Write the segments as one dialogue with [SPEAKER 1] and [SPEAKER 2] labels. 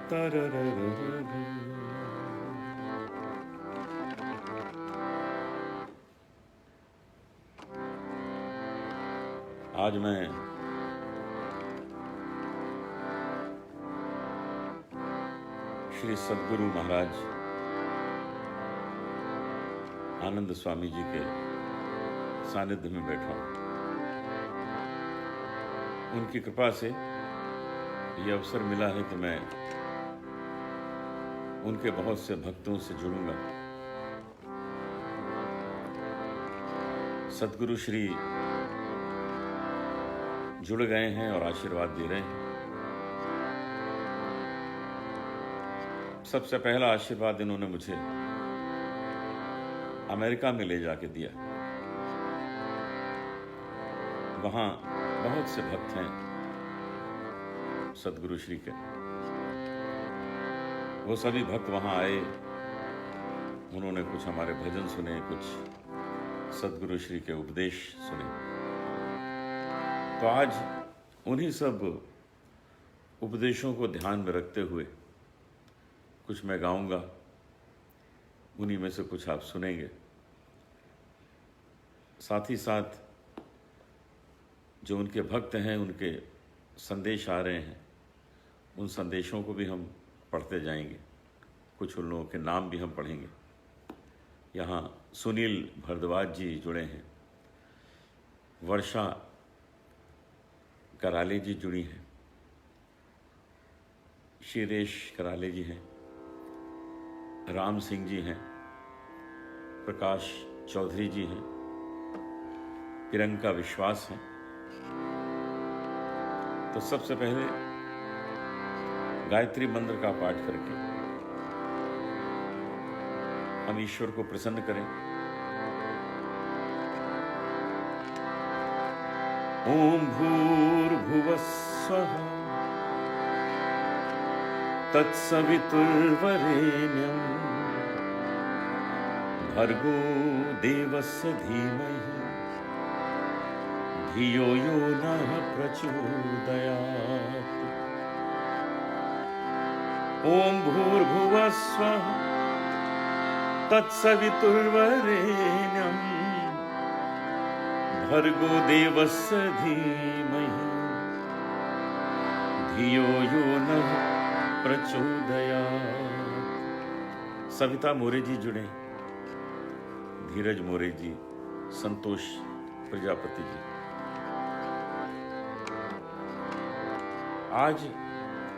[SPEAKER 1] तरररररर। आज मैं श्री सद्गुरु महाराज आनंद स्वामी जी के सानिध्य में बैठा हूँ। उनकी कृपा से ये अवसर मिला है कि मैं उनके बहुत से भक्तों से जुड़ूंगा। सद्गुरु श्री जुड़ गए हैं और आशीर्वाद दे रहे हैं। सबसे पहला आशीर्वाद इन्होंने मुझे अमेरिका में ले जाके दिया। वहां बहुत से भक्त हैं सद्गुरु श्री के। वो सभी भक्त वहां आए, उन्होंने कुछ हमारे भजन सुने, कुछ सद्गुरु श्री के उपदेश सुने। तो आज उन्हीं सब उपदेशों को ध्यान में रखते हुए कुछ मैं गाऊंगा, उन्हीं में से कुछ आप सुनेंगे। साथ ही साथ जो उनके भक्त हैं, उनके संदेश आ रहे हैं, उन संदेशों को भी हम पढ़ते जाएंगे। कुछ उन लोगों के नाम भी हम पढ़ेंगे। यहाँ सुनील भारद्वाज जी जुड़े हैं, वर्षा कराले जी जुड़ी हैं, शिरेश कराले जी हैं, राम सिंह जी हैं, प्रकाश चौधरी जी हैं, प्रियंका विश्वास हैं। तो सबसे पहले गायत्री मंत्र का पाठ करके हम ईश्वर को प्रसन्न करें। ओम भूर्भुवः स्वः तत्सवितुर्वरेण्यं भर्गो देवस्य धीमहि धियो यो नः प्रचोदयात्। ओम भूर्भुवः स्वः तत्सवितुर्वरेण्यं भर्गो देवस्य धीमहि धियो यो नः प्रचोदयात्। सविता मोरे जी जुड़े, धीरज मोरे जी, संतोष प्रजापति जी। आज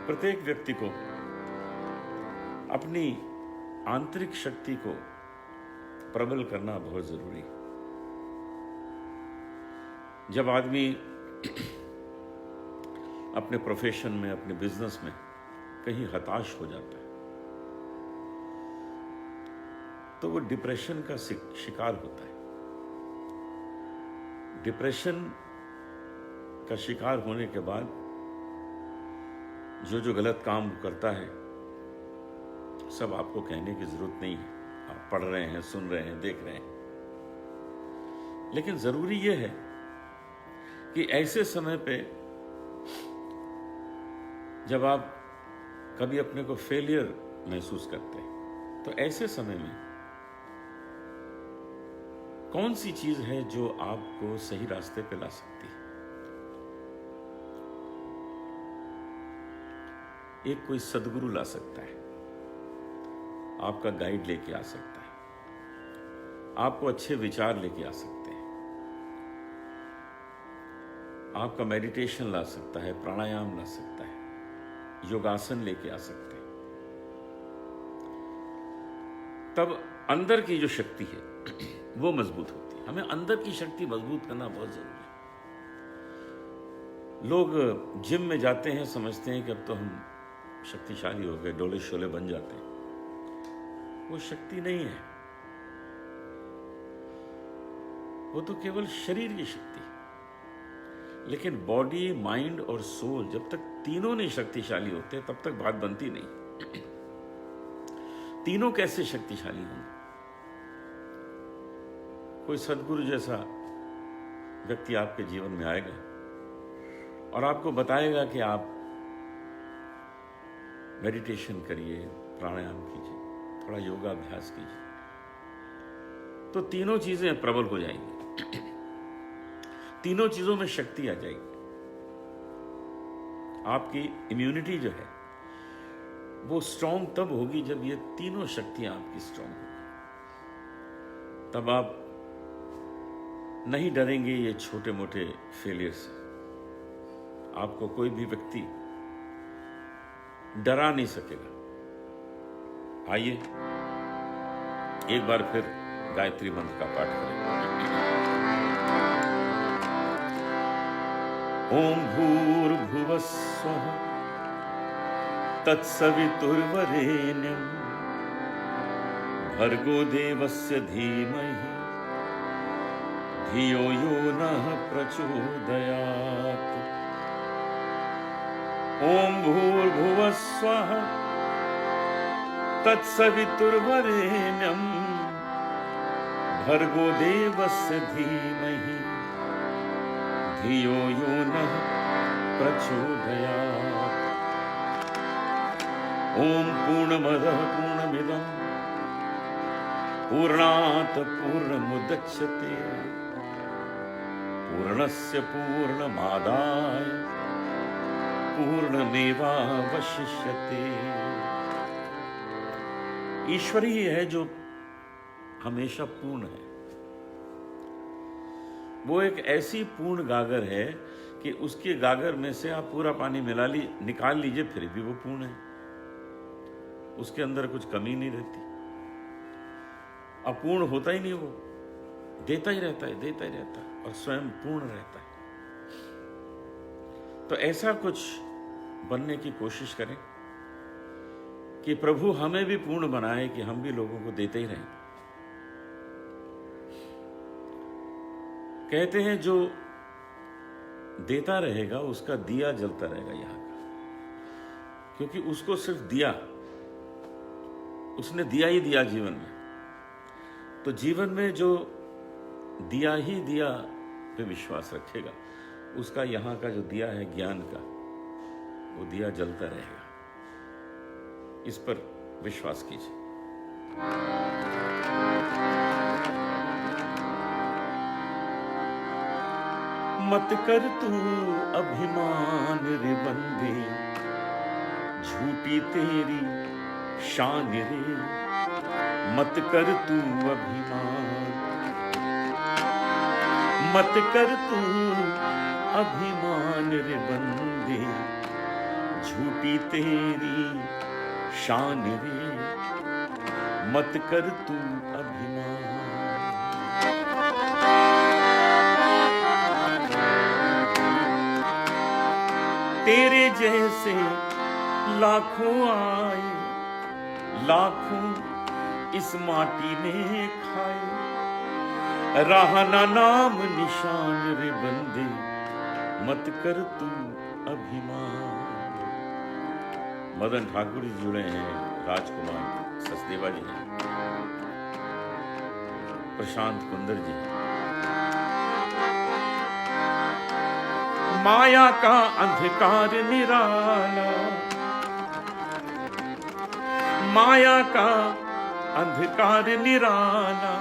[SPEAKER 1] प्रत्येक व्यक्ति को अपनी आंतरिक शक्ति को प्रबल करना बहुत जरूरी है। जब आदमी अपने प्रोफेशन में, अपने बिजनेस में कहीं हताश हो जाता है तो वो डिप्रेशन का शिकार होता है। डिप्रेशन का शिकार होने के बाद जो जो गलत काम करता है सब आपको कहने की जरूरत नहीं है। आप पढ़ रहे हैं, सुन रहे हैं, देख रहे हैं। लेकिन जरूरी यह है कि ऐसे समय पे जब आप कभी अपने को फेलियर महसूस करते हैं तो ऐसे समय में कौन सी चीज है जो आपको सही रास्ते पे ला सकती है। एक कोई सद्गुरु ला सकता है, आपका गाइड लेके आ सकता है, आपको अच्छे विचार लेके आ सकते हैं, आपका मेडिटेशन ला सकता है, प्राणायाम ला सकता है, योगासन लेके आ सकते हैं। तब अंदर की जो शक्ति है वो मजबूत होती है। हमें अंदर की शक्ति मजबूत करना बहुत जरूरी है। लोग जिम में जाते हैं, समझते हैं कि अब तो हम शक्तिशाली हो गए, डोले शोले बन जाते हैं। वो शक्ति नहीं है, वो तो केवल शरीर की शक्ति है। लेकिन बॉडी, माइंड और सोल जब तक तीनों नहीं शक्तिशाली होते तब तक बात बनती नहीं। तीनों कैसे शक्तिशाली होंगे? कोई सद्गुरु जैसा व्यक्ति आपके जीवन में आएगा और आपको बताएगा कि आप मेडिटेशन करिए, प्राणायाम कीजिए, थोड़ा योगा अभ्यास कीजिए, तो तीनों चीजें प्रबल हो जाएंगी। तीनों चीजों में शक्ति आ जाएगी। आपकी इम्यूनिटी जो है वो स्ट्रांग तब होगी जब ये तीनों शक्तियां आपकी स्ट्रांग होगी। तब आप नहीं डरेंगे ये छोटे मोटे फेलियर से। आपको कोई भी व्यक्ति डरा नहीं सकेगा। आइए एक बार फिर गायत्री मंत्र का पाठ करें। ओम भूर्भुवः स्वः तत्सवितुर्वरेण्यं भर्गो देवस्य धीमहि धियो यो नः प्रचोदयात्। ओम भूर्भुवः स्वः तत्सवितुर्वरेण्यं भर्गो देवस्य धीमहि धियो यो नः प्रचोदयात्। ओम पूर्णमदः पूर्णमिदं पूर्णात् पूर्णमुदच्यते पूर्णस्य पूर्णमादाय पूर्णमेवावशिष्यते। ईश्वरीय है जो हमेशा पूर्ण है। वो एक ऐसी पूर्ण गागर है कि उसके गागर में से आप पूरा पानी निकाल लीजिए, फिर भी वो पूर्ण है। उसके अंदर कुछ कमी नहीं रहती। अपूर्ण होता ही नहीं, वो देता ही रहता है, देता ही रहता है और स्वयं पूर्ण रहता है। तो ऐसा कुछ बनने की कोशिश करें कि प्रभु हमें भी पूर्ण बनाए, कि हम भी लोगों को देते ही रहें। कहते हैं जो देता रहेगा उसका दिया जलता रहेगा यहां का, क्योंकि उसको सिर्फ दिया, उसने दिया ही दिया जीवन में। तो जीवन में जो दिया ही दिया पे विश्वास रखेगा, उसका यहां का जो दिया है ज्ञान का, वो दिया जलता रहेगा। इस पर विश्वास कीजिए। मत कर तू अभिमान रे बंदे, झूठी तेरी शान रे। मत कर तू अभिमान, मत कर तू अभिमान रे बंदे, झूठी तेरी शान रे। मत कर तू अभिमान। तेरे जैसे लाखों आए, लाखों इस माटी ने खाए। रहा ना नाम निशान रे बंदे, मत कर तू अभिमान। मदन ठाकुर जी जुड़े हैं, राजकुमार सचदेवा जी हैं, प्रशांत कुंदर जी हैं। माया का अंधकार निराला, माया का अंधकार निराला।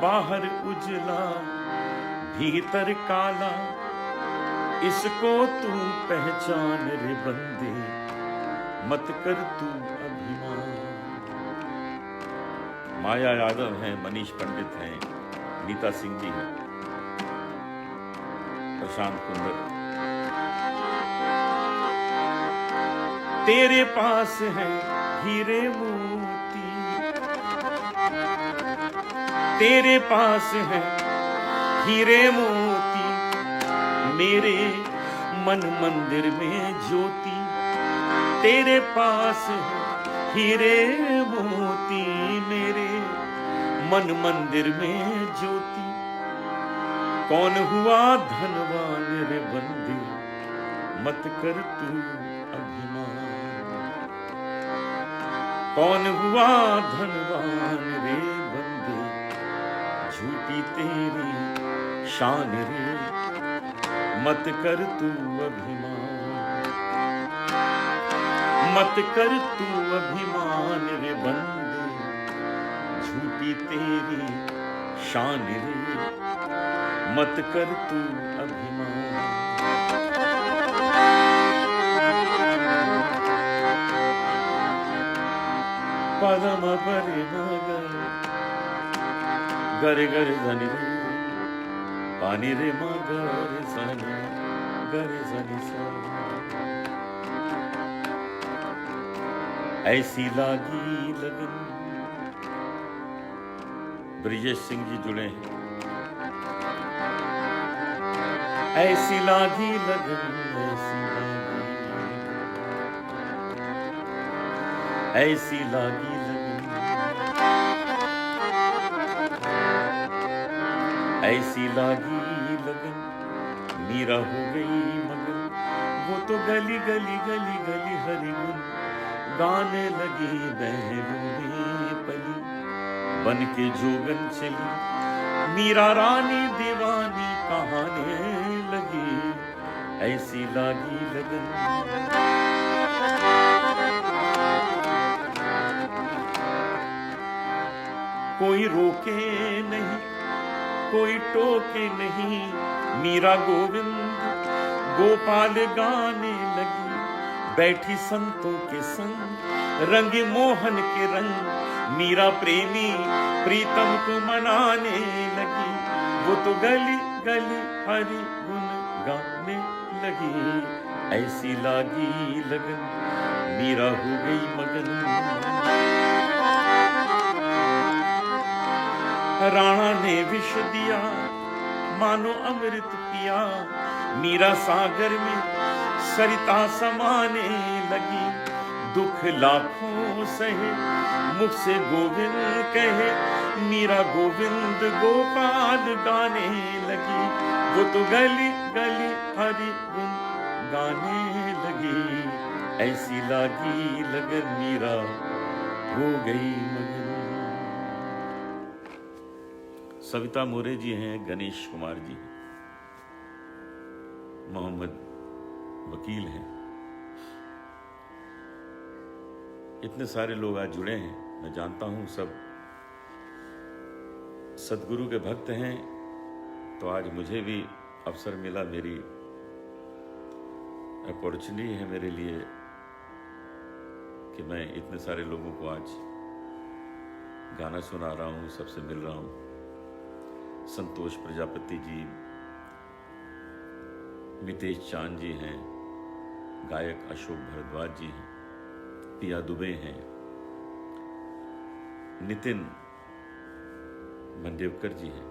[SPEAKER 1] बाहर उजला भीतर काला, इसको तू पहचान रे बंदे, मत कर तू अभिमान। माया यादव हैं, मनीष पंडित हैं, नीता सिंह जी हैं, प्रशांत कुंदर। तेरे पास है हीरे मोती, तेरे पास है हीरे मोती। मेरे मन मंदिर में ज्योति, तेरे पास है हीरे मोती। मेरे मन मंदिर में ज्योति। कौन हुआ धनवान रे बंदे, मत कर तू अभिमान। कौन हुआ धनवान रे बंदे, झूठी तेरी शान रे। मत कर तू अभिमान, मत कर तू अभिमान रे बंदे, झूठी तेरी शान रे, मत कर तू अभिमान। पदम परे मगर गरे गरे धनी रे, पानी रे मगर सनी गरे सनी सा। ऐसी लागी लगन। ब्रिजेश सिंह जी जुड़े हैं। ऐसी लागी लगन, ऐसी लागी, ऐसी लागी लगन, ऐसी लागी लगन, मीरा हो गई मगन। वो तो गली गली गली गली हरि गुन गाने लगी, बहनों में पली बन के जोगन चली। मीरा रानी दीवानी कहाने लगी, ऐसी लागी लगन। कोई रोके नहीं, कोई टोके नहीं, मीरा गोविंद गोपाल गाने लगी। बैठी संतों के संग रंगी मोहन के रंग, मीरा प्रेमी प्रीतम को मनाने लगी। वो तो गली गली हरि गुन गाने लगी, ऐसी लागी लगन, मीरा हो गई मगन। राणा ने विष दिया मानो अमृत पिया, मीरा सागर में सरिता समाने लगी। दुख लाखों सहे मुख से गोविंद कहे, मीरा गोविंद गोपाल गाने लगी। वो तो गली गली हरि गुन गाने लगी, ऐसी लागी लगन, मीरा हो गई मगन। सविता मोरे जी हैं, गणेश कुमार जी, मोहम्मद वकील हैं। इतने सारे लोग आज जुड़े हैं। मैं जानता हूं सब सदगुरु के भक्त हैं, तो आज मुझे भी अवसर मिला, मेरी अपॉर्चुनिटी है मेरे लिए कि मैं इतने सारे लोगों को आज गाना सुना रहा हूं, सबसे मिल रहा हूं। संतोष प्रजापति जी, मितेश चांद जी हैं, गायक अशोक भारद्वाज जी हैं, पिया दुबे हैं, नितिन मंडेवकर जी हैं।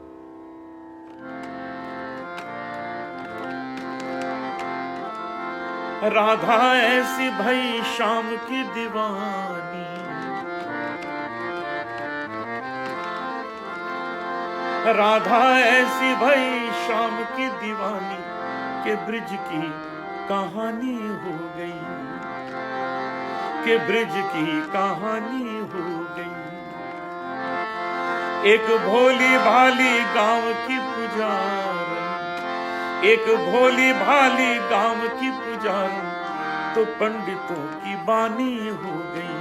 [SPEAKER 1] राधा ऐसी भई शाम की दीवानी, राधा ऐसी भई शाम की दीवानी, के ब्रिज की कहानी हो गई, के ब्रिज की कहानी हो गई। एक भोली भाली गांव की पुजारन, एक भोली भाली गांव की पुजारन, तो पंडितों की बानी हो गई,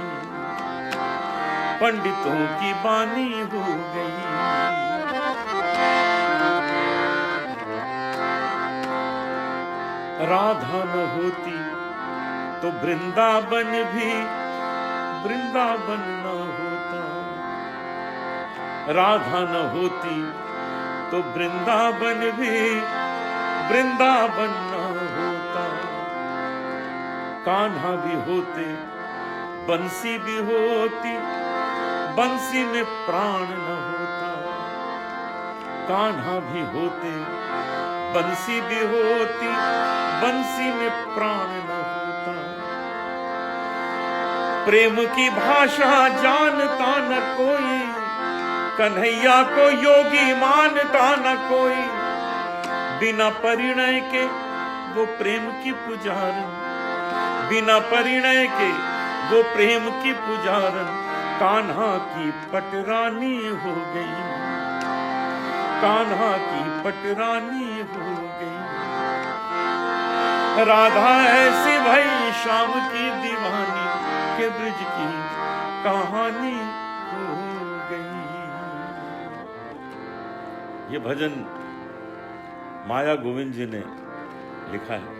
[SPEAKER 1] पंडितों की बानी हो गई। राधा न होती तो वृंदावन भी वृंदावन न होता, राधा न होती तो वृंदावन भी वृंदावन न होता। कान्हा भी होते बंसी भी होती, बंसी में प्राण न होता। कान्हा भी होते बंसी भी होती, बंसी में प्राण न होता। प्रेम की भाषा जानता न कोई, कन्हैया को योगी मानता न कोई। बिना परिणय के वो प्रेम की पुजारन, बिना परिणय के वो प्रेम की पुजारन। कान्हा की पटरानी हो गई, कान्हा की पटरानी हो गई। राधा ऐसी भई शाम की दीवानी, के ब्रिज की कहानी हो गई। ये भजन माया गोविंद जी ने लिखा है।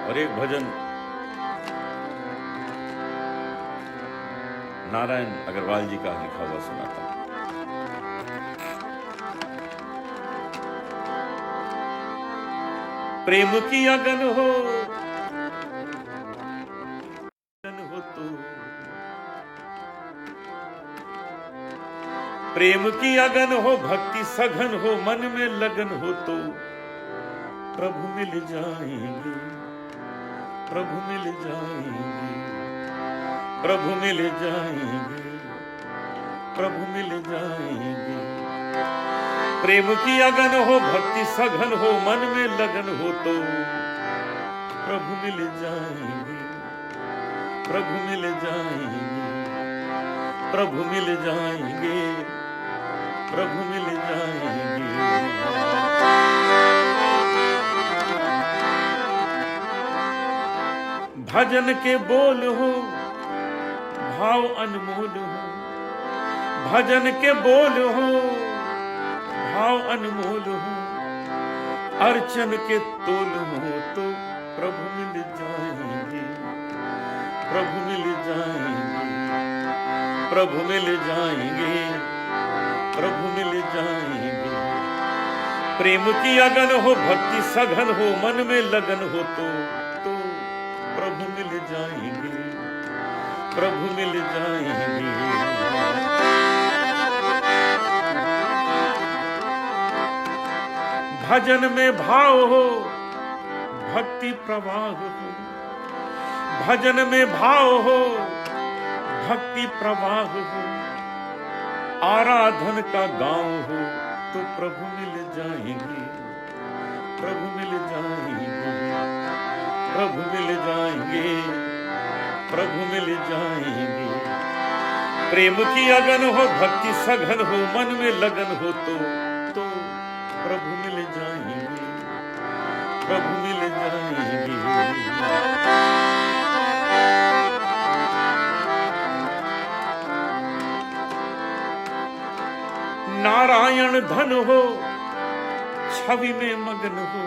[SPEAKER 1] और एक भजन नारायण अग्रवाल जी का लिखा हुआ सुनाता हूं। प्रेम की अगन हो तो, प्रेम की अगन हो, भक्ति सघन हो, मन में लगन हो तो प्रभु मिल जाएंगे, प्रभु मिल जाएंगे, प्रभु मिल जाएंगे, प्रभु मिल जाएंगे। प्रेम की अगन हो, भक्ति सघन हो, मन में लगन हो तो प्रभु मिल जाएंगे, प्रभु मिल जाएंगे, प्रभु मिल जाएंगे, प्रभु मिल जाएंगे। भजन के बोल हो, भाव अनमोल हो, भजन के बोल हो, भाव अनमोल हो, अर्चन के तोल हो तो प्रभु मिल जाएंगे, प्रभु मिल जाएंगे, प्रभु मिल जाएंगे, प्रभु मिल जाएंगे। प्रेम की अगन हो, भक्ति सघन हो, मन में लगन हो तो प्रभु मिल जाएंगे, प्रभु मिल जाएंगे। भजन में भाव हो, भक्ति प्रवाह हो, भजन में भाव हो, भक्ति प्रवाह हो, आराधन का गांव हो तो प्रभु मिल जाएंगे, प्रभु मिल जाएंगे, प्रभु मिल जाएंगे, प्रभु मिल जाएंगे। प्रेम की अगन हो, भक्ति सघन हो, मन में लगन हो तो प्रभु मिल जाएंगे, प्रभु मिल जाएंगे। नारायण धन हो, छवि में मगन हो,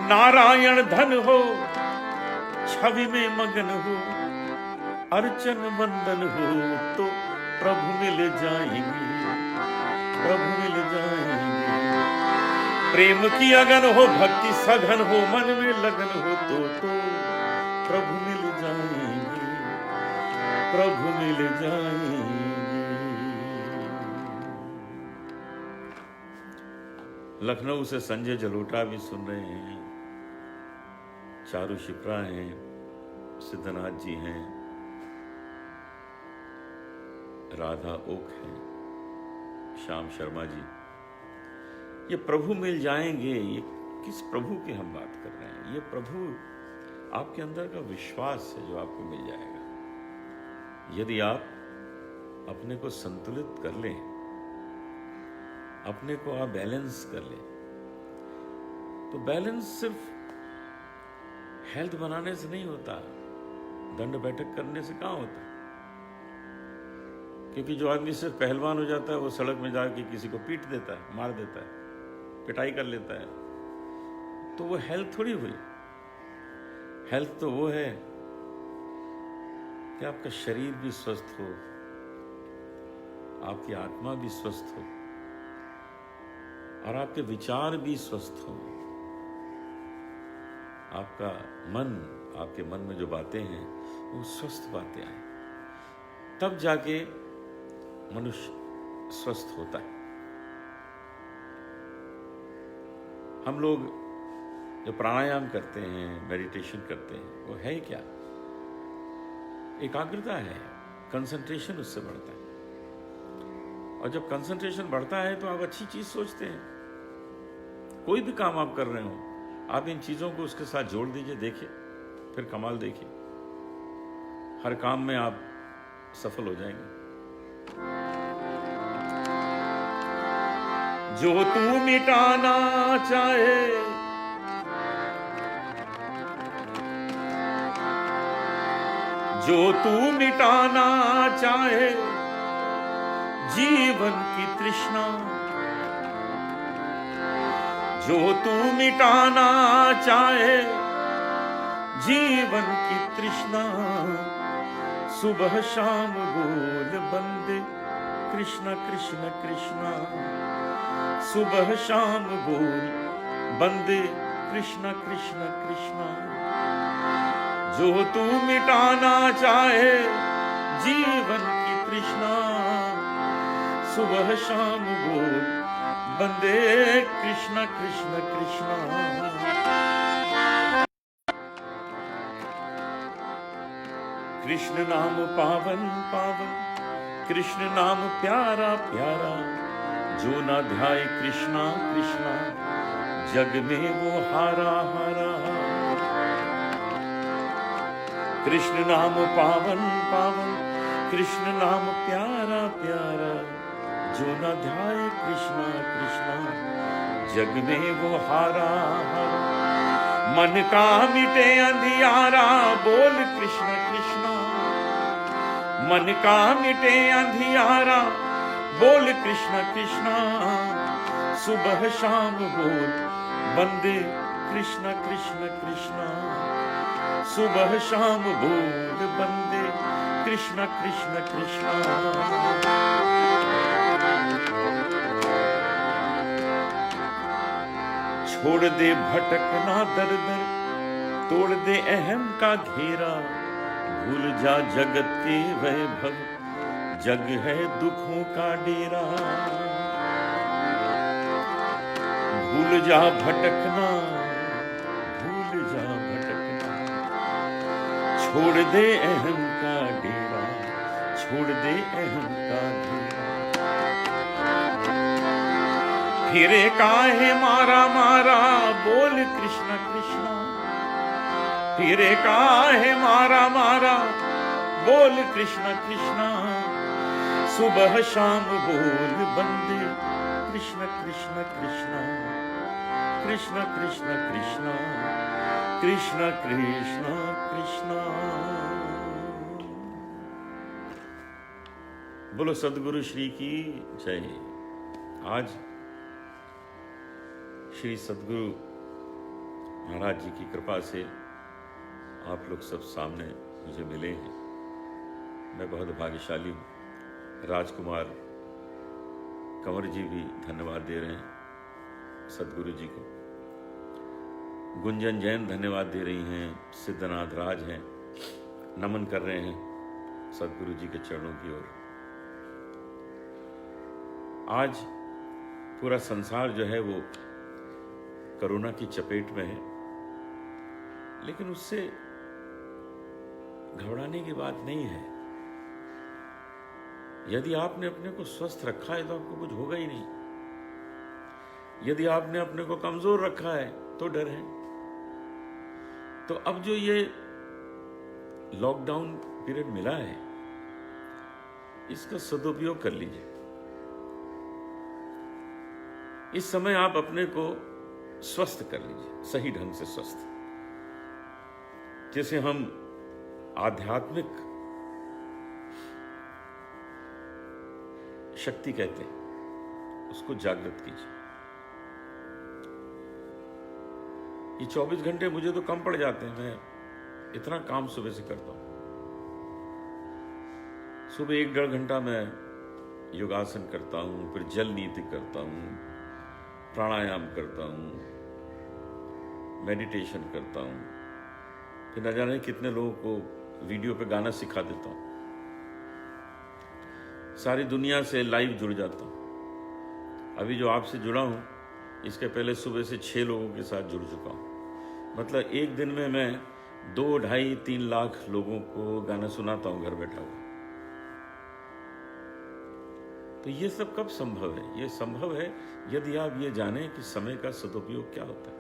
[SPEAKER 1] नारायण धन हो, छवि में मगन हो, अर्चन वंदन हो तो प्रभु मिल जाएंगे, प्रभु मिल जाएंगे। प्रेम की अगन हो, भक्ति सघन हो, मन में लगन हो तो प्रभु मिल जाएंगे, प्रभु मिल जाएंगे। लखनऊ से संजय जलोटा भी सुन रहे हैं, चारू शिप्रा हैं, सिद्धनाथ जी हैं, राधा ओक हैं, श्याम शर्मा जी। ये प्रभु मिल जाएंगे, ये किस प्रभु की हम बात कर रहे हैं? ये प्रभु आपके अंदर का विश्वास है जो आपको मिल जाएगा। यदि आप अपने को संतुलित कर लें, अपने को आप बैलेंस कर लें, तो बैलेंस सिर्फ हेल्थ बनाने से नहीं होता, दंड बैठक करने से कहाँ होता। क्योंकि जो आदमी सिर्फ पहलवान हो जाता है वो सड़क में जाके किसी को पीट देता है, मार देता है, पिटाई कर लेता है, तो वो हेल्थ थोड़ी हुई। हेल्थ तो वो है कि आपका शरीर भी स्वस्थ हो, आपकी आत्मा भी स्वस्थ हो और आपके विचार भी स्वस्थ हो। आपका मन, आपके मन में जो बातें हैं वो स्वस्थ बातें आए, तब जाके मनुष्य स्वस्थ होता है। हम लोग जो प्राणायाम करते हैं, मेडिटेशन करते हैं, वो है क्या? एकाग्रता है, कंसंट्रेशन उससे बढ़ता है। और जब कंसंट्रेशन बढ़ता है तो आप अच्छी चीज सोचते हैं। कोई भी काम आप कर रहे हो, आप इन चीजों को उसके साथ जोड़ दीजिए, देखिए, फिर कमाल देखिए, हर काम में आप सफल हो जाएंगे। जो तू मिटाना चाहे जो तू मिटाना चाहे जीवन की तृष्णा, जो तू मिटाना चाहे जीवन की तृष्णा, सुबह शाम बोल बंदे कृष्ण कृष्ण कृष्ण, सुबह शाम बोल बंदे कृष्ण कृष्ण कृष्ण। जो तू मिटाना चाहे जीवन की तृष्णा, सुबह शाम बोल बंदे कृष्ण कृष्ण कृष्ण। कृष्ण नाम पावन पावन, कृष्ण नाम प्यारा प्यारा, जो ना ध्याए कृष्णा कृष्णा, जग में वो हारा हारा। कृष्ण नाम पावन पावन, कृष्ण नाम प्यारा प्यारा, जो ना ध्याए कृष्णा कृष्णा, जग में वो हारा हारा। मन का मिटे अंधियारा, बोल कृष्ण कृष्णा, मन का मिटे अंधियारा, बोल कृष्ण कृष्णा, सुबह शाम बोल बंदे कृष्ण कृष्ण कृष्णा, सुबह शाम बोल बंदे कृष्ण कृष्ण कृष्णा। छोड़ दे भटकना दर दर, तोड़ दे अहम का घेरा, भूल जा जगत के वैभव, जग है दुखों का डेरा। भूल जा भटकना, भूल जा भटकना, छोड़ दे अहम का डेरा, छोड़ दे अहम का डेरा। फिरे काहे मारा मारा, बोल कृष्ण कृष्ण, फिरे काहे मारा मारा, बोल कृष्ण कृष्ण, सुबह शाम बोल बंदे कृष्ण कृष्ण कृष्ण, कृष्ण कृष्ण कृष्ण, कृष्ण कृष्ण कृष्ण। बोलो सदगुरु श्री की जय। आज श्री सदगुरु महाराज जी की कृपा से आप लोग सब सामने मुझे मिले हैं। मैं बहुत भाग्यशाली हूँ। राजकुमार कंवर जी भी धन्यवाद दे रहे हैं सदगुरु जी को। गुंजन जैन धन्यवाद दे रही हैं। सिद्धनाथ राज हैं, नमन कर रहे हैं सदगुरु जी के चरणों की ओर। आज पूरा संसार जो है वो कोरोना की चपेट में है, लेकिन उससे घबराने की बात नहीं है। यदि आपने अपने को स्वस्थ रखा है तो आपको कुछ होगा ही नहीं। यदि आपने अपने को कमजोर रखा है तो डर है। तो अब जो ये लॉकडाउन पीरियड मिला है, इसका सदुपयोग कर लीजिए। इस समय आप अपने को स्वस्थ कर लीजिए, सही ढंग से स्वस्थ। जैसे हम आध्यात्मिक शक्ति कहते हैं, उसको जागृत कीजिए। ये 24 घंटे मुझे तो कम पड़ जाते हैं। मैं इतना काम सुबह से करता हूं। सुबह 1-1.5 घंटा मैं योगासन करता हूं, फिर जल नीति करता हूं, प्राणायाम करता हूं, मेडिटेशन करता हूं, फिर न जाने कितने लोगों को वीडियो पे गाना सिखा देता हूं। सारी दुनिया से लाइव जुड़ जाता हूं। अभी जो आपसे जुड़ा हूं, इसके पहले सुबह से 6 लोगों के साथ जुड़ चुका हूं। मतलब एक दिन में मैं 2, 2.5, 3 लाख लोगों को गाना सुनाता हूं घर बैठा हुआ। तो ये सब कब संभव है? ये संभव है यदि आप ये जानें कि समय का सदुपयोग क्या होता है।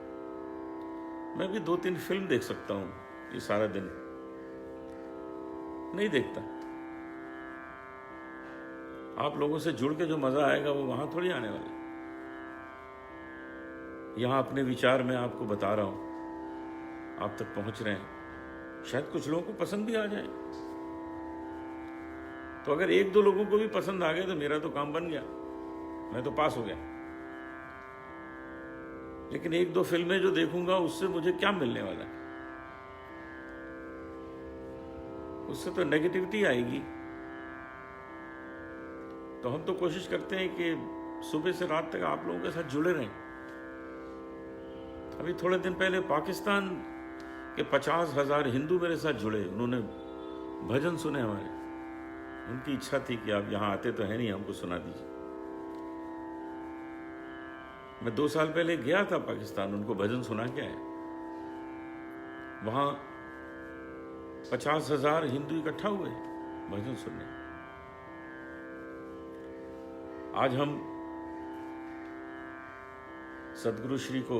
[SPEAKER 1] मैं भी 2-3 फिल्म देख सकता हूं ये सारा दिन, नहीं देखता। आप लोगों से जुड़ के जो मजा आएगा वो वहां थोड़ी आने वाला। यहां अपने विचार में आपको बता रहा हूं, आप तक पहुंच रहे हैं। शायद कुछ लोगों को पसंद भी आ जाए, तो अगर एक दो लोगों को भी पसंद आ गए तो मेरा तो काम बन गया, मैं तो पास हो गया। लेकिन एक दो फिल्में जो देखूंगा उससे मुझे क्या मिलने वाला है? उससे तो नेगेटिविटी आएगी। तो हम तो कोशिश करते हैं कि सुबह से रात तक आप लोगों के साथ जुड़े रहें। अभी थोड़े दिन पहले पाकिस्तान के 50,000 हिंदू मेरे साथ जुड़े, उन्होंने भजन सुने हमारे। उनकी इच्छा थी कि आप यहां आते तो है नहीं, हमको सुना दीजिए। मैं 2 साल पहले गया था पाकिस्तान, उनको भजन सुना के आया। वहां 50,000 हिंदू इकट्ठा हुए भजन सुनने। आज हम सदगुरु श्री को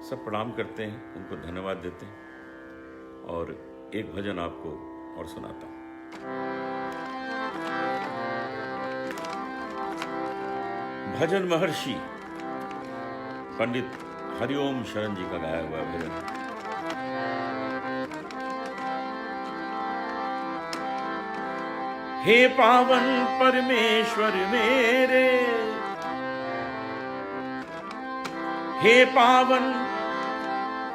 [SPEAKER 1] सब प्रणाम करते हैं, उनको धन्यवाद देते हैं और एक भजन आपको और सुनाता हूं। भजन महर्षि पंडित हरिओम शरण जी का गाया हुआ भजन। हे पावन परमेश्वर मेरे, हे पावन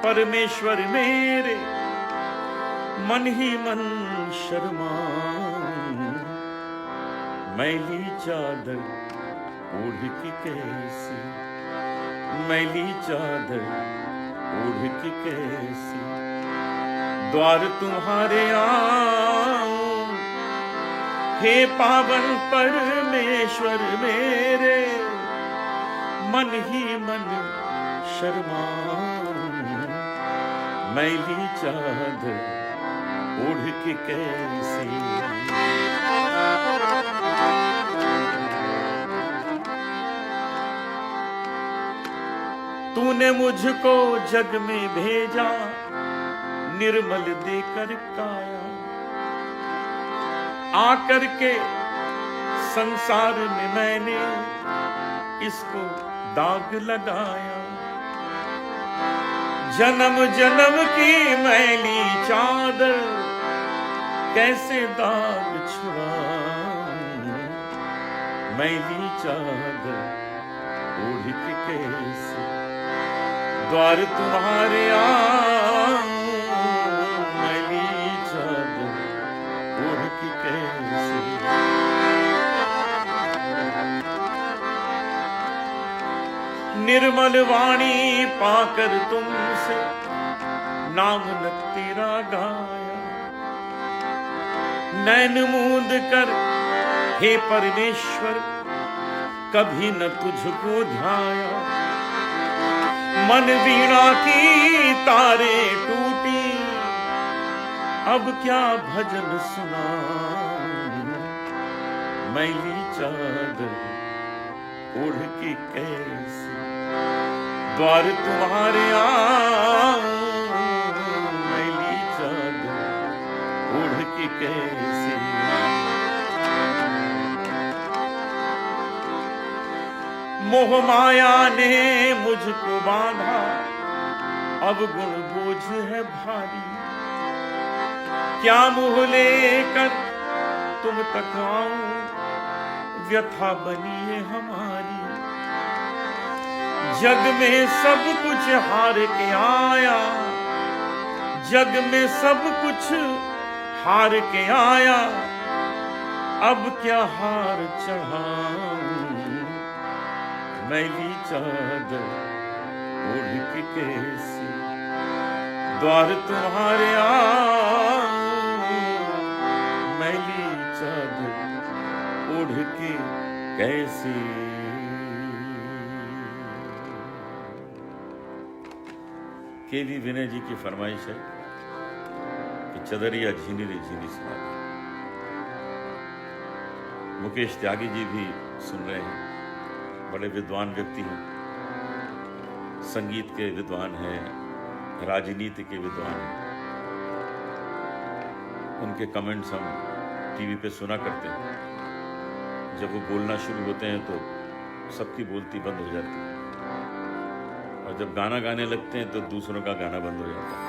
[SPEAKER 1] परमेश्वर मेरे, मन ही मन शर्माऊं, मैली चादर ओढ़ के कैसी, मैली चादर ओढ़ के कैसी द्वार तुम्हारे आऊं। हे पावन परमेश्वर मेरे, मन ही मन शर्माऊं, मैली चादर ओढ़ के कैसी। तूने मुझको जग में भेजा, निर्मल देकर काया, आकर के संसार में मैंने इसको दाग लगाया। जन्म जन्म की मैली चादर कैसे दाग छुड़ाऊं, मैली चादर ओढ़ के कैसे द्वार तुम्हारे आऊं, मैली चादर ओढ़ के कैसे। निर्मल वाणी पाकर तुमसे नाम न तेरा गाया, नैन मूंद कर हे परमेश्वर कभी न तुझको ध्याया। मन वीणा की तारे टूटी, अब क्या भजन सुनाऊं, मैली चादर ओढ़ के कैसे द्वार तुम्हारे आऊं, मैली चादर ओढ़ के कैसे। मोह माया ने मुझको बांधा, अब गुण बोझ है भारी, क्या मुँह लेकर तुम तक आऊं, व्यथा बनी है हमारी। जग में सब कुछ हार के आया, जग में सब कुछ हार के आया, अब क्या हार चढ़ाऊं, मैली चादर ओढ़ के कैसी द्वार तुम्हारे आऊं, मैली चादर ओढ़ के कैसी। केवी विनय जी की फरमाइश है कि चदरिया झीनी रे झीनी सुना दे। मुकेश त्यागी जी भी सुन रहे हैं, बड़े विद्वान व्यक्ति हैं, संगीत के विद्वान हैं, राजनीति के विद्वान हैं। उनके कमेंट्स हम टीवी पे सुना करते हैं। जब वो बोलना शुरू होते हैं तो सबकी बोलती बंद हो जाती है, और जब गाना गाने लगते हैं तो दूसरों का गाना बंद हो जाता है।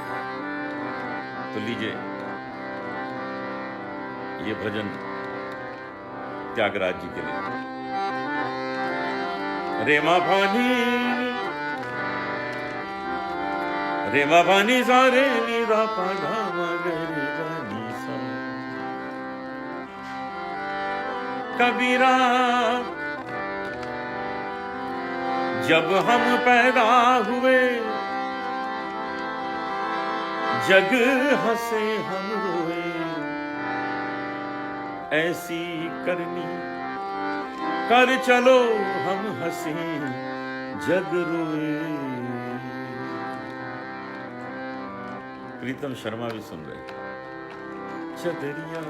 [SPEAKER 1] तो लीजिए ये भजन त्यागराज जी के लिए। रे मा भानी सा रे नी रा पा धा मा गे रे गा नी सा। कबीरा जब हम पैदा हुए जग हंसे हम रोए, ऐसी करनी कर चलो हम हंसे जग रोए। प्रीतम शर्मा भी सुन रहे। चदरिया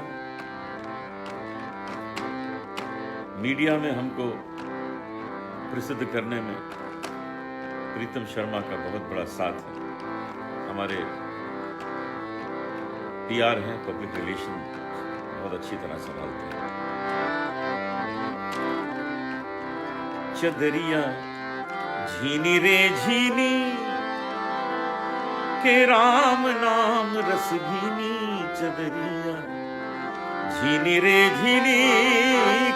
[SPEAKER 1] मीडिया में हमको प्रसिद्ध करने में प्रीतम शर्मा का बहुत बड़ा साथ है। हमारे PR हैं, पब्लिक रिलेशन बहुत अच्छी तरह संभालते हैं। चदरिया झीनी रे झीनी के राम नाम रस भीनी। चदरिया झीनी रे झीनी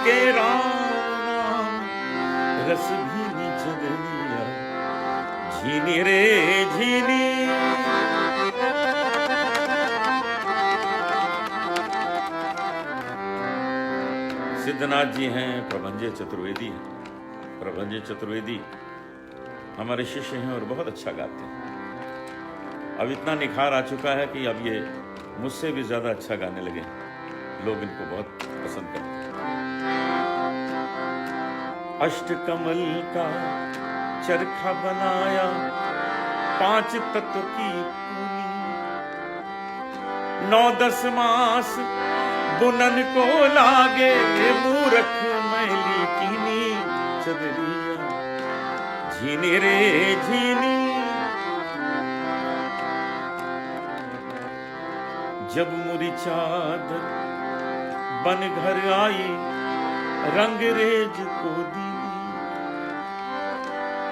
[SPEAKER 1] के राम नाम रस भीनी। चदरिया झीनी रे झीनी। सिद्धनाथ जी हैं, प्रभंजय चतुर्वेदी हैं। प्रभंजय चतुर्वेदी हमारे शिष्य हैं और बहुत अच्छा गाते हैं। अब इतना निखार आ चुका है कि अब ये मुझसे भी ज्यादा अच्छा गाने लगे। लोग इनको बहुत पसंद करते हैं। अष्टकमल का चरखा बनाया 5 तत्व की पूनी। 9-10 मास बुनन को लागे मूरख मैली कीनी। चदरिया झीनी रे झीनी। जब मुरी चादर बन घर आई रंगरेज को दीनी।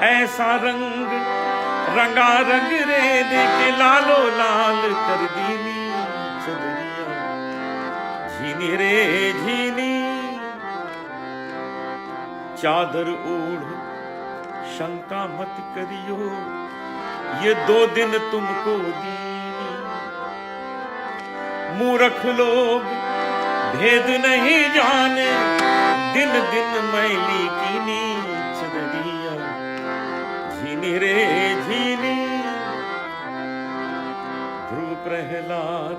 [SPEAKER 1] ऐसा रंग रंगा रंग रे दे के लालो लाल कर दीनी। चदरिया झीनी रे झीनी। चादर ओढ़ शंका मत करियो ये 2 दिन तुमको दीनी। मूर्ख लोग भेद नहीं जाने दिन दिन मैली कीनी। चदरिया झीनी रे झीनी। ध्रुव प्रहलाद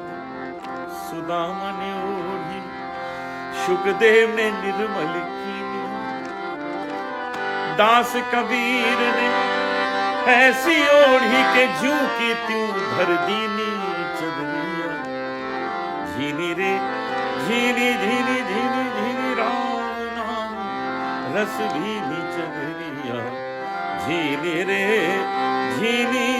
[SPEAKER 1] सुदामा ने ओढ़ी शुकदेव ने निर्मल कीनी। दास कबीर ने ऐसी ओढ़ी के जू की त्यों धर दीनी। चदरिया झीनी रे झीनी झीनी झीनी झीनी राम नाम रस भीनी। चदरिया झीनी रे झीनी।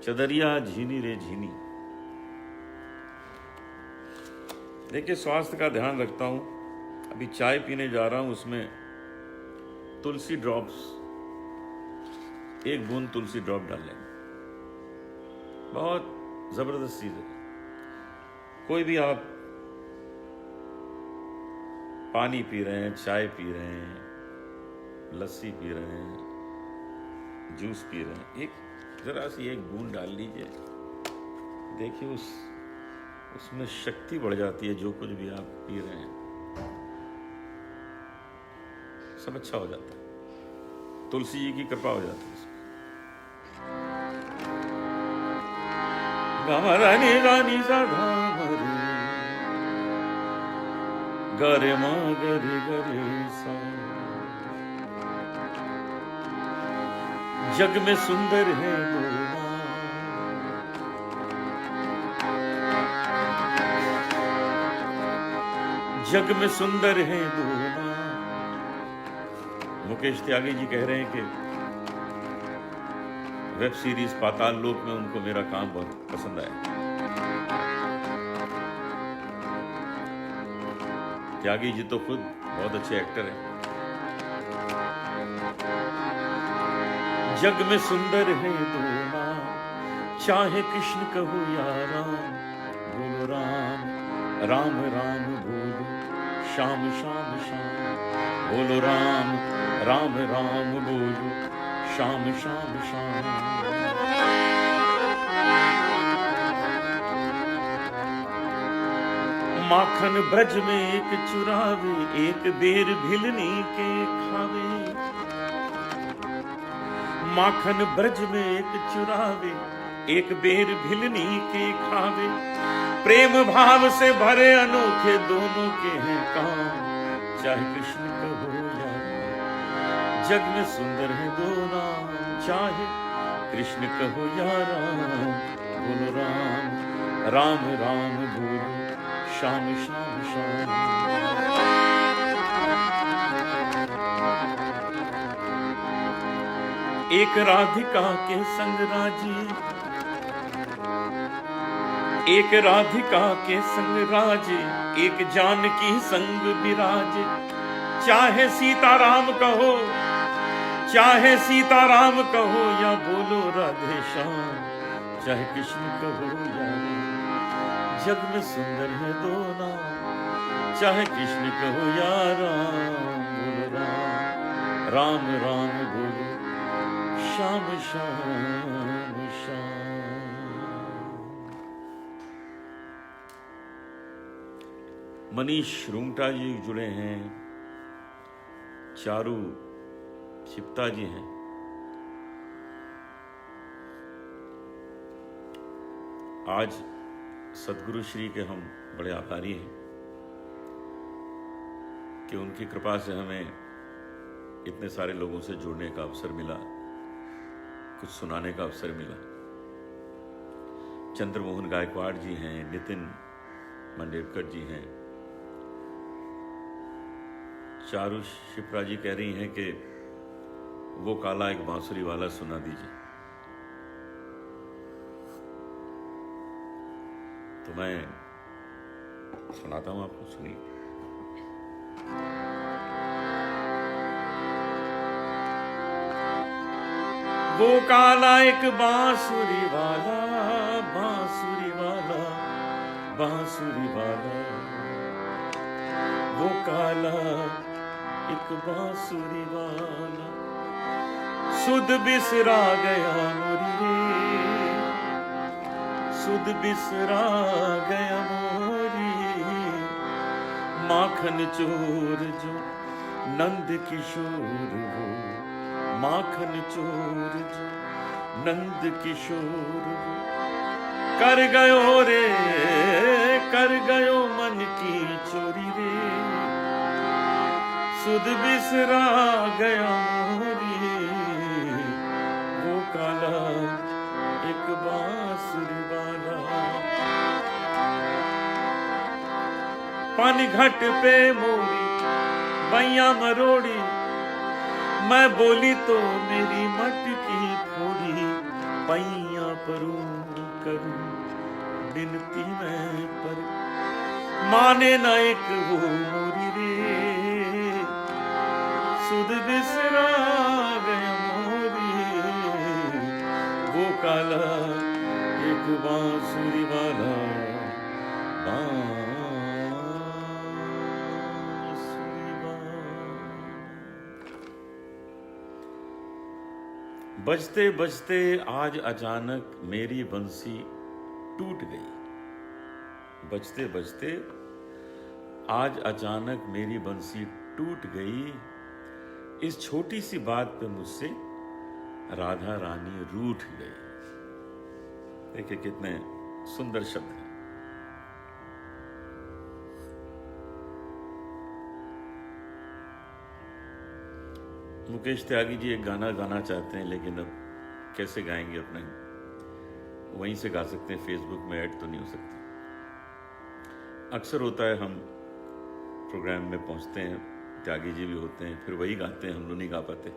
[SPEAKER 1] चदरिया झीनी रे झीनी। देखिए, स्वास्थ्य का ध्यान रखता हूं। अभी चाय पीने जा रहा हूं, उसमें तुलसी ड्रॉप्स, 1 बूंद तुलसी ड्रॉप डाल लेंगे। बहुत जबरदस्त चीज है। कोई भी आप पानी पी रहे हैं, चाय पी रहे हैं, लस्सी पी रहे हैं, जूस पी रहे हैं, एक जरा सी 1 बूंद डाल लीजिए। देखिए उसमें शक्ति बढ़ जाती है। जो कुछ भी आप पी रहे हैं सब अच्छा हो जाता है। तुलसी जी की कृपा हो जाती है। रानी रानी सा गरे मा गरे गरे सा। जग में सुंदर है दो माँ। जग में सुंदर है दो माँ। मुकेश त्यागी जी कह रहे हैं कि वेब सीरीज पाताल लोक में उनको मेरा काम बहुत पसंद आया। त्यागी जी तो खुद बहुत अच्छे एक्टर हैं। जग में सुंदर है दो नाम, चाहे कृष्ण कहो या राम। बोलो राम राम राम बोलो, श्याम श्याम श्याम। बोलो राम राम राम बोलो, श्याम श्याम श्याम। माखन ब्रज में एक चुरावे, एक बेर भिलनी के खावे। माखन ब्रज में एक चुरावे, एक बेर भिलनी के खावे। प्रेम भाव से भरे अनोखे दोनों के हैं काम, चाहे कृष्ण कहो या राम। जग में सुंदर है दो नाम, चाहे कृष्ण कहो या राम। बोलो राम राम राम बोलो, श्याम श्याम श्याम। एक राधिका के संग राजी, एक राधिका के संग राजे, एक जानकी संग विराजे। चाहे सीताराम कहो, चाहे सीताराम कहो, या बोलो राधे श्याम। चाहे कृष्ण कहो या राम, जग में सुंदर है दो नाम, चाहे कृष्ण कहो या राम। बोलो राम राम राम बोलो, श्याम श्याम श्याम। मनीष रुंगटा जी जुड़े हैं, चारू चिप्ता जी हैं। आज सदगुरु श्री के हम बड़े आभारी हैं कि उनकी कृपा से हमें इतने सारे लोगों से जुड़ने का अवसर मिला, कुछ सुनाने का अवसर मिला। चंद्रमोहन गायकवाड़ जी हैं, नितिन मंडेरकर जी हैं। चारू शिप्रा जी कह रही हैं कि वो काला एक बांसुरी वाला सुना दीजिए। तो मैं सुनाता हूं आपको, सुनिए। वो काला एक बांसुरी वाला, बांसुरी वाला, बांसुरी वाला। वो काला एक बांसुरी वाला, सुध बिसरा गया मोरी रे, सुध बिसरा गया मोरी। माखन चोर जो नंद किशोर हो, माखन चोर जो नंद किशोर हो। कर गयो रे, कर गयो मन की चोरी रे, सुध बिसरा गया मोरी। वो काला एक बांसुरी वाला। पानी घाट पे मोरी बैया मरोड़ी, मैं बोली तो मेरी मटकी फोड़ी। पैया परूं करूं बिनती मैं पर, माने ना एक वो मोरी रे, सुध बिसरा गया मोरी। वो काला एक बांसुरी वाला, बजते बजते आज अचानक मेरी बंसी टूट गई। बजते बजते आज अचानक मेरी बंसी टूट गई। इस छोटी सी बात पे मुझसे राधा रानी रूठ गई। देखिए कितने सुंदर शब्द हैं। मुकेश त्यागी जी एक गाना गाना चाहते हैं, लेकिन अब कैसे गाएंगे? अपने वहीं से गा सकते हैं, फेसबुक में ऐड तो नहीं हो सकती। अक्सर होता है हम प्रोग्राम में पहुंचते हैं, त्यागी जी भी होते हैं, फिर वही गाते हैं, हम लोग नहीं गा पाते।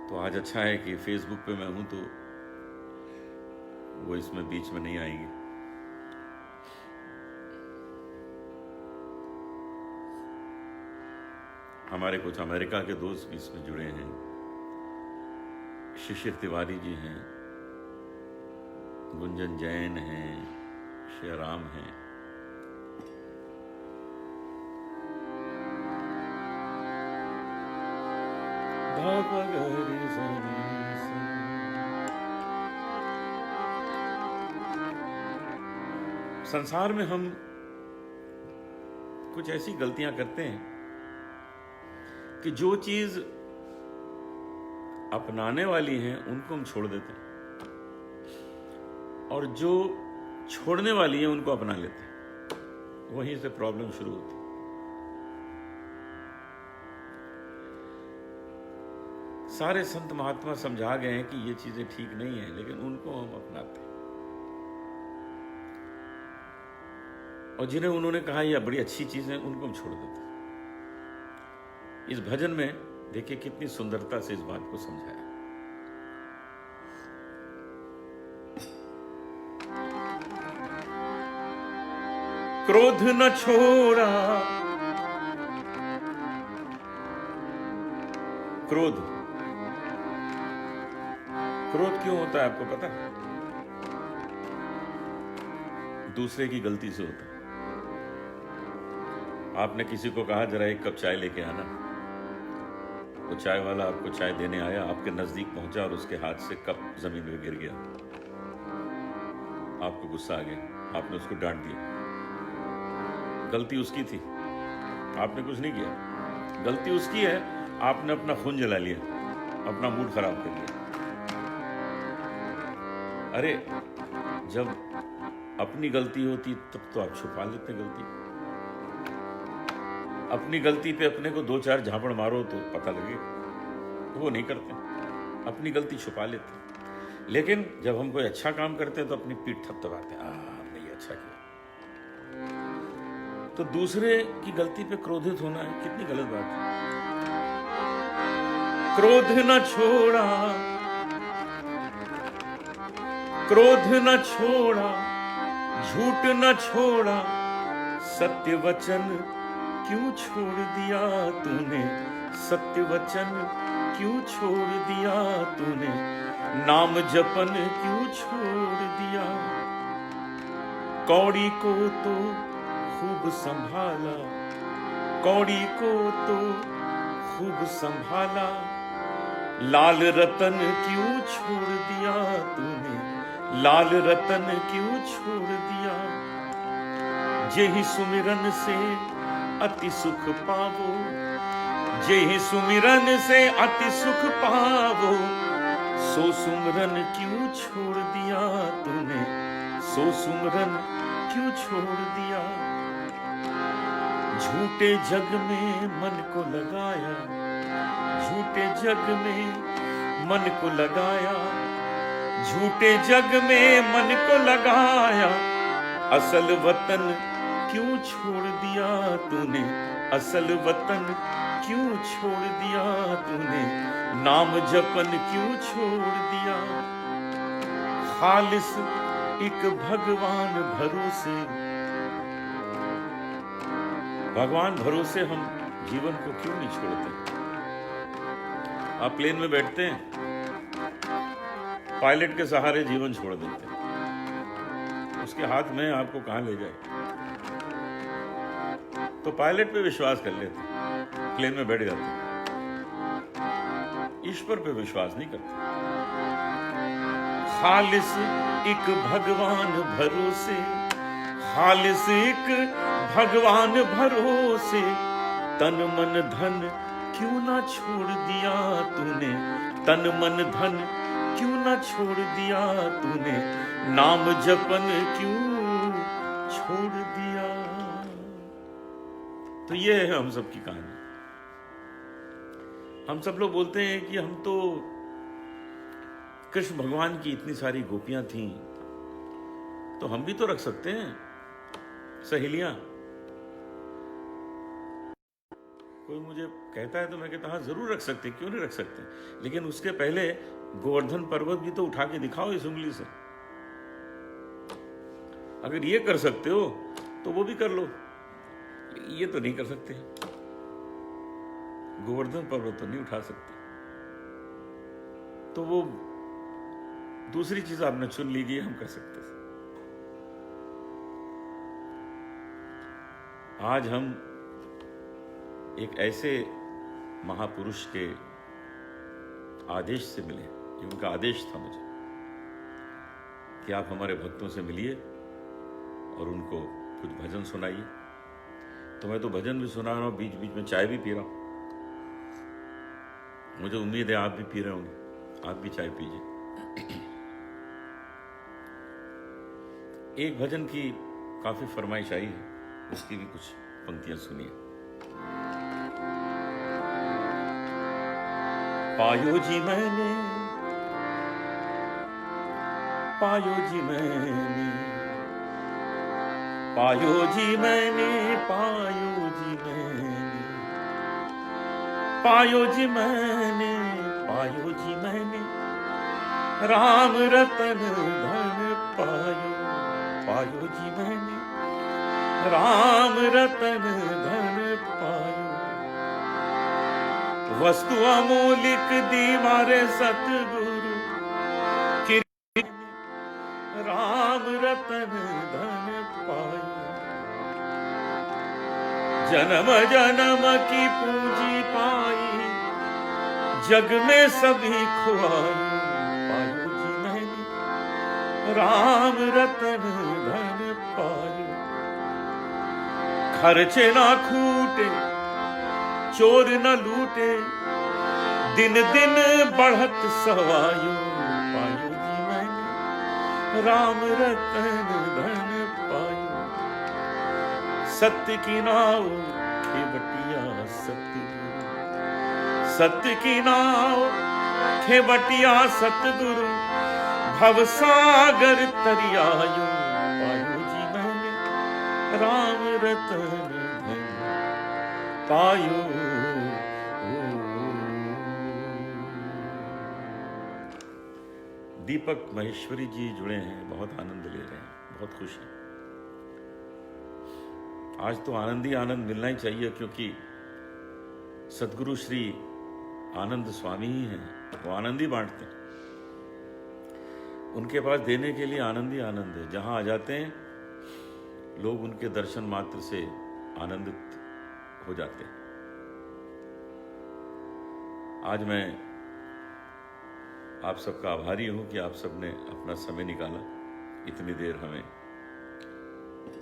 [SPEAKER 1] तो आज अच्छा है कि फेसबुक पे मैं हूं, तो वो इसमें बीच में नहीं आएंगे। हमारे कुछ अमेरिका के दोस्त भी इसमें जुड़े हैं। शिशिर तिवारी जी हैं, गुंजन जैन हैं, शेराम हैं। संसार में हम कुछ ऐसी गलतियां करते हैं कि जो चीज अपनाने वाली हैं उनको हम छोड़ देते हैं, और जो छोड़ने वाली हैं उनको अपना लेते हैं। वहीं से प्रॉब्लम शुरू होती है। सारे संत महात्मा समझा गए हैं कि ये चीजें ठीक नहीं है, लेकिन उनको हम अपनाते हैं। और जिन्हें उन्होंने कहा यह बड़ी अच्छी चीज है, उनको हम छोड़ देते हैं। इस भजन में देखिए कितनी सुंदरता से इस बात को समझाया। क्रोध न छोड़ा, क्रोध क्यों होता है आपको पता है? दूसरे की गलती से होता है। आपने किसी को कहा जरा एक कप चाय लेके आना, तो चाय वाला आपको चाय देने आया, आपके नजदीक पहुंचा और उसके हाथ से कप जमीन में गिर गया। आपको गुस्सा आ गया, आपने उसको डांट दिया। गलती उसकी थी, आपने कुछ नहीं किया। गलती उसकी है, आपने अपना खून जला लिया, अपना मूड खराब कर लिया। अरे जब अपनी गलती होती तब तो आप छुपा लेते गलती। अपनी गलती पे अपने को 2-4 झापड़ मारो तो पता लगे, वो नहीं करते, अपनी गलती छुपा लेते। लेकिन जब हम कोई अच्छा काम करते हैं तो अपनी पीठ थपथपाते हैं, हमने ये अच्छा किया। तो दूसरे की गलती पे क्रोधित होना है, कितनी गलत बात है। क्रोध न छोड़ा, क्रोध न छोड़ा, झूठ न छोड़ा, सत्य वचन क्यों छोड़ दिया तूने, सत्य वचन क्यों छोड़ दिया तूने, नाम जपन क्यों छोड़ दिया। कौड़ी को तो खूब संभाला, कौड़ी को तो खूब संभाला, लाल रतन क्यों छोड़ दिया तूने, लाल रतन क्यों छोड़ दिया। जेहि सुमिरन से अति सुख पावो, जेहि सुमिरन से अति सुख पावो, सो सुमिरन क्यों छोड़ दिया तूने, सो सुमिरन क्यों छोड़ दिया। झूठे जग में मन को लगाया, झूठे जग में मन को लगाया, झूठे जग में मन को लगाया, असल वतन क्यों छोड़ दिया तूने, असल वतन क्यों छोड़ दिया तूने, नाम जपन क्यों छोड़ दिया। खालिस एक भगवान भरोसे, भगवान भरोसे हम जीवन को क्यों नहीं छोड़ते। आप प्लेन में बैठते हैं, पायलट के सहारे जीवन छोड़ देते हैं, उसके हाथ में आपको कहां ले जाए। तो पायलट पे विश्वास कर लेते हैं, प्लेन में बैठ जाते हैं, ईश्वर पे विश्वास नहीं करते। खालिस एक भगवान भरोसे, खालिस एक भगवान भरोसे, तन मन धन क्यों ना छोड़ दिया तूने, तन मन धन क्यों ना छोड़ दिया तूने, नाम जपन क्यों छोड़ दिया। तो ये है हम सब की कहानी। हम सब लोग बोलते हैं कि हम तो, कृष्ण भगवान की इतनी सारी गोपियां थीं, तो हम भी तो रख सकते हैं सहेलियां। कोई मुझे कहता है तो मैं कहता हाँ जरूर रख सकते, क्यों नहीं रख सकते, लेकिन उसके पहले गोवर्धन पर्वत भी तो उठा के दिखाओ इस उंगली से। अगर ये कर सकते हो तो वो भी कर लो, ये तो नहीं कर सकते। गोवर्धन पर्वत तो नहीं उठा सकते। तो वो दूसरी चीज आपने चुन ली, ये हम कर सकते थे। आज हम एक ऐसे महापुरुष के आदेश से मिले, ये उनका आदेश था मुझे कि आप हमारे भक्तों से मिलिए और उनको कुछ भजन सुनाइए। तो मैं तो भजन भी सुना रहा हूँ, बीच बीच में चाय भी पी रहा हूँ। मुझे उम्मीद है आप भी पी रहे होंगे, आप भी चाय पीजिए। एक भजन की काफी फरमाइश आई है, उसकी भी कुछ पंक्तियां सुनिए। पायो जी मैंने, पायो जी मैंने, पायो जी मैंने, पायो जी मैंने, पायो जी मैंने, पायो जी मैंने, राम रतन धन पायो, पायो जी मैंने, राम रतन धन पायो। वस्तु अमूलिक दी मारे सतगुरु, राम रतन धन पायो। जन्म जन्म की पूंजी पाई, जग में सभी खुआई, पायो जी मैंने, राम रतन धन पायो। खर्चे ना खूटे, चोर न लूटे, दिन दिन बढ़त सवायो, पायो जी मैंने, राम रतन धन पायो। सत्य की नाव खेवटिया सतगुरु, सत्य की नाव खेवटिया सतगुरु, भवसागर तरियायो, पायो जी मैंने, राम रतन धन पायो। दीपक महेश्वरी जी जुड़े हैं, बहुत आनंद ले रहे हैं, बहुत खुश हैं। आज तो आनंद ही आनंद मिलना ही चाहिए, क्योंकि सद्गुरु श्री आनंद स्वामी ही हैं, वो आनंद ही बांटते हैं। उनके पास देने के लिए आनंद ही आनंद है। जहां आ जाते हैं लोग उनके दर्शन मात्र से आनंदित हो जाते हैं। आज मैं आप सबका आभारी हूं कि आप सबने अपना समय निकाला, इतनी देर हमें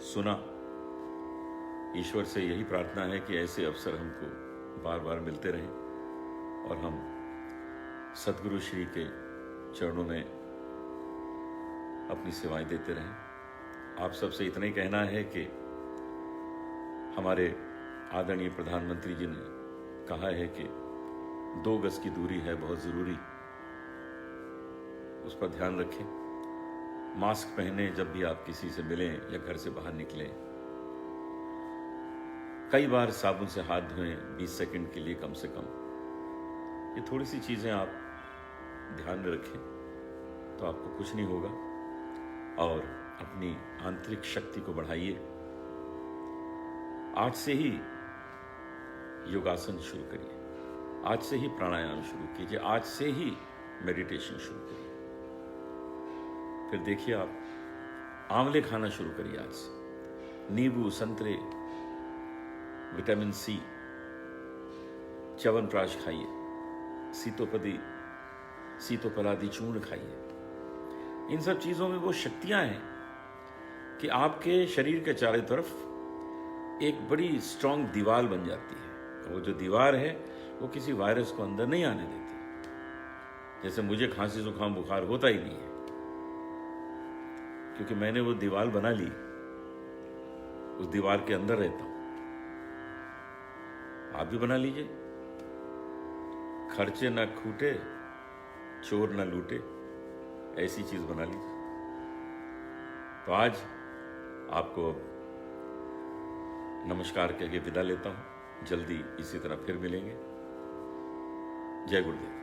[SPEAKER 1] सुना। ईश्वर से यही प्रार्थना है कि ऐसे अवसर हमको बार बार मिलते रहें और हम सद्गुरु श्री के चरणों में अपनी सेवाएं देते रहें। आप सबसे इतना ही कहना है कि हमारे आदरणीय प्रधानमंत्री जी ने कहा है कि 2 गज की दूरी है बहुत जरूरी, उस पर ध्यान रखें। मास्क पहने जब भी आप किसी से मिलें या घर से बाहर निकलें। कई बार साबुन से हाथ धोएं 20 सेकंड के लिए कम से कम। ये थोड़ी सी चीजें आप ध्यान में रखें तो आपको कुछ नहीं होगा। और अपनी आंतरिक शक्ति को बढ़ाइए। आज से ही योगासन शुरू करिए, आज से ही प्राणायाम शुरू कीजिए, आज से ही मेडिटेशन शुरू करिए। फिर देखिए आप आंवले खाना शुरू करिए आज से। नींबू, संतरे, विटामिन सी, च्यवनप्राश खाइए, सीतोपलादी चूर्ण खाइए। इन सब चीजों में वो शक्तियां हैं कि आपके शरीर के चारों तरफ एक बड़ी स्ट्रांग दीवार बन जाती है। वो जो दीवार है वो किसी वायरस को अंदर नहीं आने देती। जैसे मुझे खांसी जुकाम बुखार होता ही नहीं है, क्योंकि मैंने वो दीवार बना ली, उस दीवार के अंदर रहता हूं। आप भी बना लीजिए। खर्चे ना खूटे, चोर ना लूटे, ऐसी चीज बना लीजिए। तो आज आपको नमस्कार कह के विदा लेता हूं। जल्दी इसी तरह फिर मिलेंगे। जय गुरुदेव।